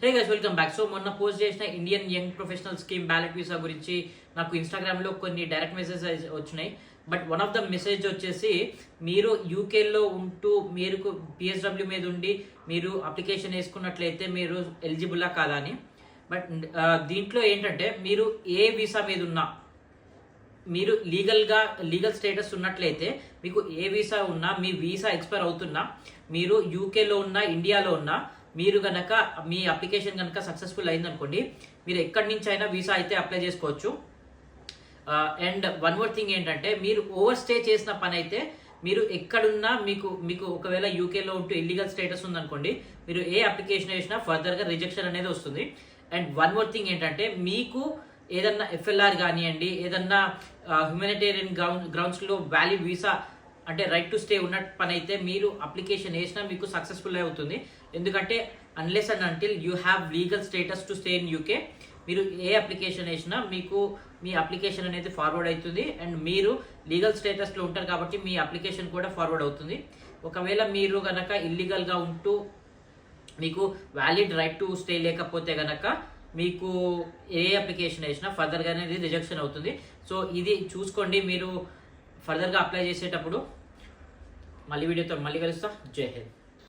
Hey guys welcome back. So మొన్న post చేసిన Indian young professional scheme ballot visa గురించి నాకు ఇన్స్టాగ్రామ్లో కొన్ని డైరెక్ట్ మెసేజెస్ వచ్చినాయి. But one of the message వచ్చేసి, మీరు యూకేలో ఉంటూ మీరు పిఎస్డబ్ల్యూ మీద ఉండి మీరు అప్లికేషన్ వేసుకున్నట్లయితే మీరు ఎలిజిబుల్లా కాదా అని. బట్ దీంట్లో ఏంటంటే, మీరు ఏ వీసా మీద ఉన్నా, మీరు లీగల్ స్టేటస్ ఉన్నట్లయితే మీకు ఏ వీసా ఉన్నా, మీ వీసా ఎక్స్పైర్ అవుతున్నా, మీరు యూకేలో ఉన్నా ఇండియాలో ఉన్నా, మీరు కనుక మీ అప్లికేషన్ కనుక సక్సెస్ఫుల్ అయిందనుకోండి, మీరు ఎక్కడి నుంచి అయినా వీసా అయితే అప్లై చేసుకోవచ్చు. అండ్ వన్ మోర్ థింగ్ ఏంటంటే, మీరు ఓవర్ స్టే చేసిన పని అయితే మీరు ఎక్కడున్నా మీకు ఒకవేళ యూకేలో ఉంటూ ఇల్లీగల్ స్టేటస్ ఉందనుకోండి, మీరు ఏ అప్లికేషన్ వేసినా ఫర్దర్గా రిజెక్షన్ అనేది వస్తుంది. అండ్ వన్ మోర్ థింగ్ ఏంటంటే, మీకు ఏదన్నా ఎఫ్ఎల్ఆర్ కానివ్వండి, ఏదన్నా హ్యూమానిటేరియన్ గ్రౌండ్స్లో వ్యాలిడ్ వీసా అంటే రైట్ టు స్టే ఉన్న పని అయితే మీరు అప్లికేషన్ వేసినా మీకు సక్సెస్ఫుల్ అవుతుంది. ఎందుకంటే unless and until you have legal status to stay in UK, మీరు ఏ అప్లికేషన్ వేసినా మీకు మీ అప్లికేషన్ అనేది ఫార్వర్డ్ అవుతుంది. అండ్ మీరు లీగల్ స్టేటస్లో ఉంటారు కాబట్టి మీ అప్లికేషన్ కూడా ఫార్వర్డ్ అవుతుంది. ఒకవేళ మీరు కనుక ఇల్లీగల్గా ఉంటూ మీకు వ్యాలిడ్ రైట్ టు స్టే లేకపోతే కనుక మీకు ఏ అప్లికేషన్ వేసినా ఫర్దర్గా అనేది రిజెక్షన్ అవుతుంది. సో ఇది చూసుకోండి మీరు ఫర్దర్గా అప్లై చేసేటప్పుడు. మళ్ళీ వీడియోతో మళ్ళీ కలుస్తా. జై హింద్.